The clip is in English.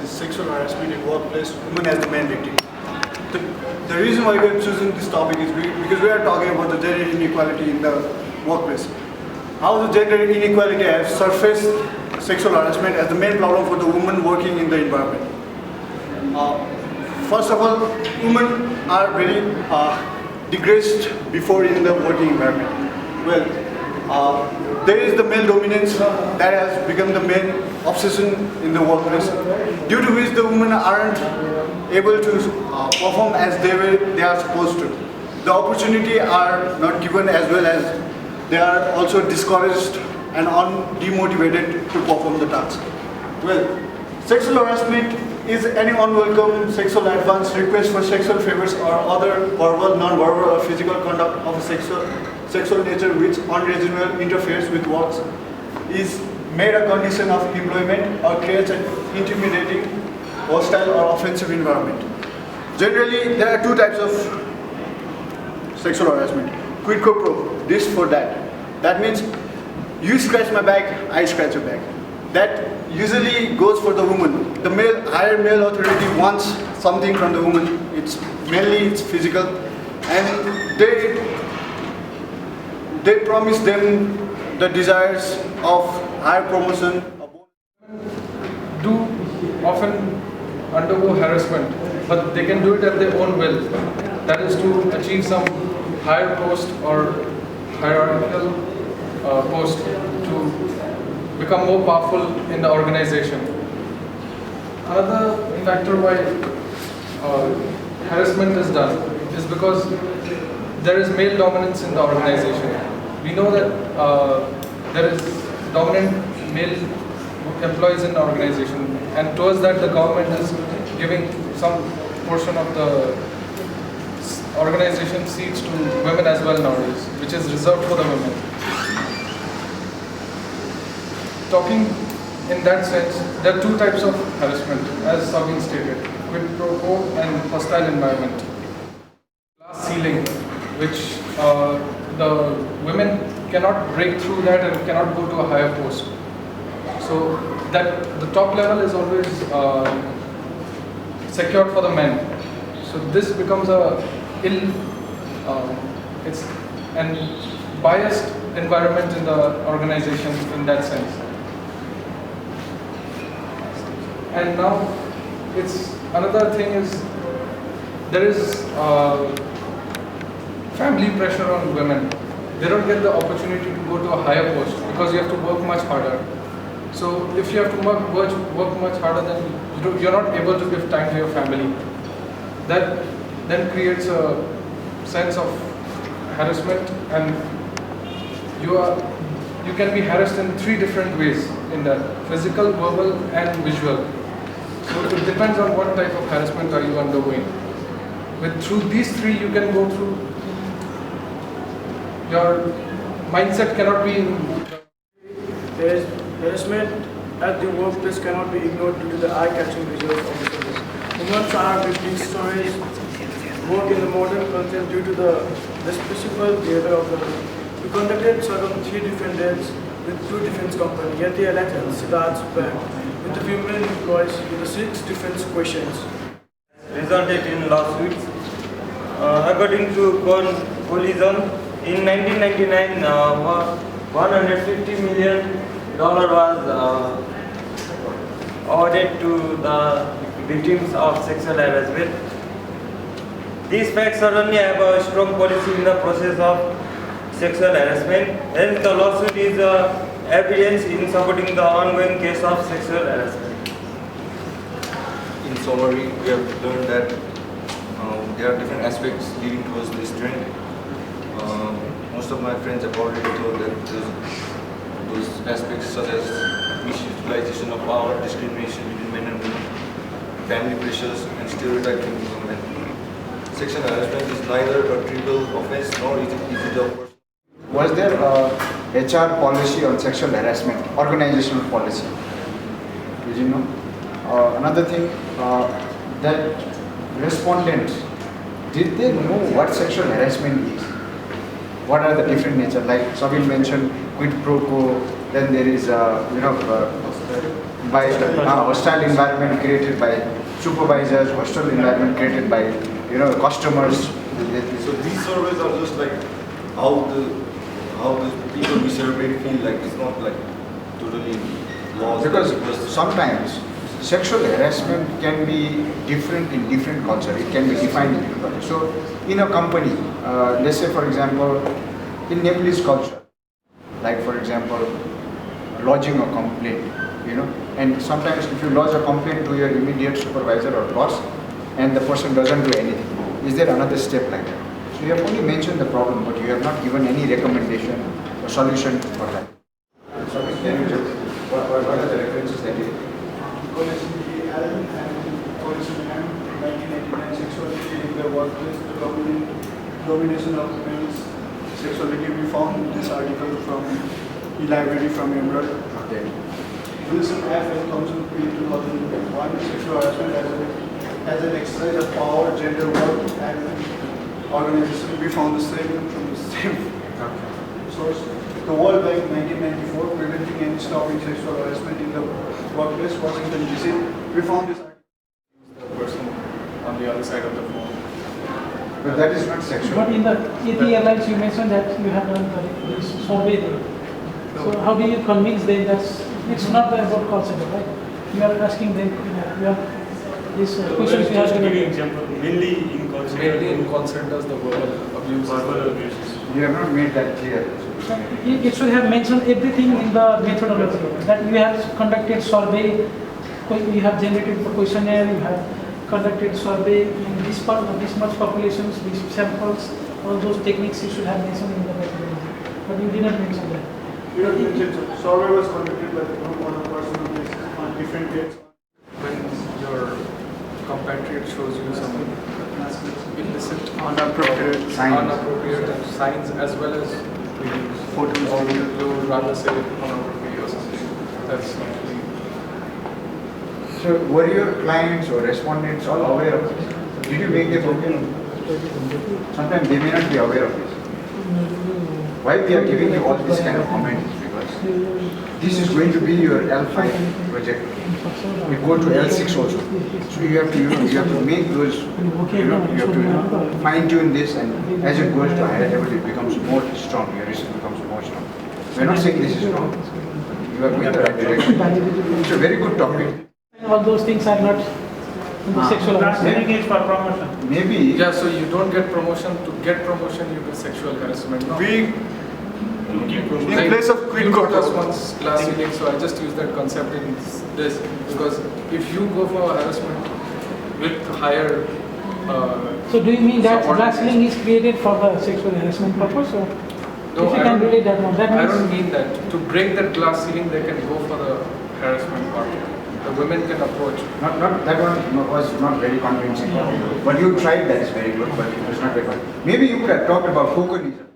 is sexual harassment in workplace, women as the main victim. The reason why we are choosing this topic is because we are talking about the gender inequality in the workplace. How the gender inequality has surfaced sexual harassment as the main problem for the women working in the environment. First of all, women are very degraded before in the working environment. Well, there is the male dominance that has become the main obsession in the workplace, due to which the women aren't able to perform as they are supposed to. The opportunity are not given, as well as they are also discouraged and demotivated to perform the task. Well, sexual harassment is any unwelcome sexual advance, request for sexual favors, or other verbal, non-verbal, or physical conduct of a sexual nature which unreasonably interferes with works, is made a condition of employment, or creates an intimidating, hostile, or offensive environment. Generally, there are two types of sexual harassment: quid pro quo, this for that. That means you scratch my back, I scratch your back. That usually goes for the woman. The higher male authority wants something from the woman. It's mainly physical, and they promise them the desires of higher promotion. Do often undergo harassment, but they can do it at their own will. That is to achieve some higher post or hierarchical post, to become more powerful in the organization. Another factor why harassment is done is because there is male dominance in the organization. We know that there is dominant male employees in the organization, and towards that the government is giving some portion of the organization seats to women as well nowadays, which is reserved for the women. Talking in that sense, there are two types of harassment, as Sabine stated: quid pro quo and hostile environment. Glass ceiling, which the women cannot break through that and cannot go to a higher post. So that the top level is always secured for the men. So this becomes it's an biased environment in the organization in that sense. And now, it's another thing is there is family pressure on women. They don't get the opportunity to go to a higher post because you have to work much harder. So if you have to work much harder, then you're not able to give time to your family. That then creates a sense of harassment, and you can be harassed in three different ways in that: physical, verbal, and visual. So it depends on what type of harassment are you undergoing. Through these three, you can go through. Your mindset cannot be in. Harassment at the workplace cannot be ignored due to the eye-catching visuals of the service. Women are with these stories work in the modern content due to the despicable behavior of the women. We conducted three different days with two different companies, Yeti Alex and Siddharth's Bank, with the female employees with the 6 different questions. Resulted in lawsuits. According to Collision, in 1999, $150 million was awarded to the victims of sexual harassment. These facts certainly have a strong policy in the process of sexual harassment, and the lawsuit is evidence in supporting the ongoing case of sexual harassment. In summary, we have learned that there are different aspects leading towards this trend. Most of my friends have already told that those aspects such as misutilization of power, discrimination between men and women, family pressures, and stereotyping of men. Sexual harassment is neither a trivial offense nor is it a. Was there a HR policy on sexual harassment, organizational policy? Did you know? Another thing, that respondents, did they know what sexual harassment is? What are the different nature? Like Sabine mentioned, quid pro quo. Then there is, by hostile environment created by supervisors, hostile environment created by customers. So these surveys are just like how the people we surveyed feel like. It's not like totally laws. Because sometimes sexual harassment can be different in different culture. It can be defined in different culture. So in a company, let's say for example, in Nepalese culture, like for example, lodging a complaint, and sometimes if you lodge a complaint to your immediate supervisor or boss, and the person doesn't do anything, is there another step like that? So you have only mentioned the problem, but you have not given any recommendation or solution for that. So can you just, what are the references that you? Equality and policy and 1989 sexuality in the workplace, the domination of males sexuality. We found this article from e-library from Emerald. Okay. Wilson F. and Thompson P. 2001 sexual harassment as an exercise of power, gender, work, and organization. We found the same from the same source. The World Bank 1994 preventing and stopping sexual harassment in the workplace, Washington DC. We found this article. The person on the other side of the phone. But that is not sexual. But in the ET Airlines, you mentioned that you have done this survey there. So how do you convince them that it's not about call center, right? You are asking them, you have these questions you have to Giving example, mainly in call center. Mainly in call centers, the verbal abuse. Verbal abuses. You have not made that clear. It should have mentioned everything in the methodology that you have conducted survey, you have generated the questionnaire, you have conducted survey in this part of this much populations, these samples, all those techniques you should have mentioned in the methodology. But you did not mention that. We have mentioned survey was conducted by the group on a personal basis on different dates. When your compatriot shows you some illicit, Unappropriate unappropriate signs as well as videos. Photos, Or videos. you would rather say pornography or something. That's actually. So were your clients or respondents all aware of this? Did you make them okay? Sometimes they may not be aware of this. Why we are giving you all these kind of comments? Because this is going to be your L5 project. We go to L6 also. So you have to make those, you have to fine tune this, and as it goes to higher level, it becomes more strong. Your research becomes more strong. We are not saying this is wrong. You are going the right direction. It's a very good topic. All those things are not in the sexual harassment. it for promotion. Maybe. Yeah, so you don't get promotion. To get promotion, you get sexual harassment. No. We, in place of quid you pro taught us quo. once class ceiling, so I just use that concept in this because if you go for harassment with higher. So do you mean that Subordinate. glass ceiling is created for the sexual harassment purpose? Or No, if you I can don't- relate that one, that I means don't mean that. To break that glass ceiling, they can go for the harassment part. The women can approach. Not that one was not very convincing. But you tried that is very good, but it was not very good. Maybe you could have talked about coconism.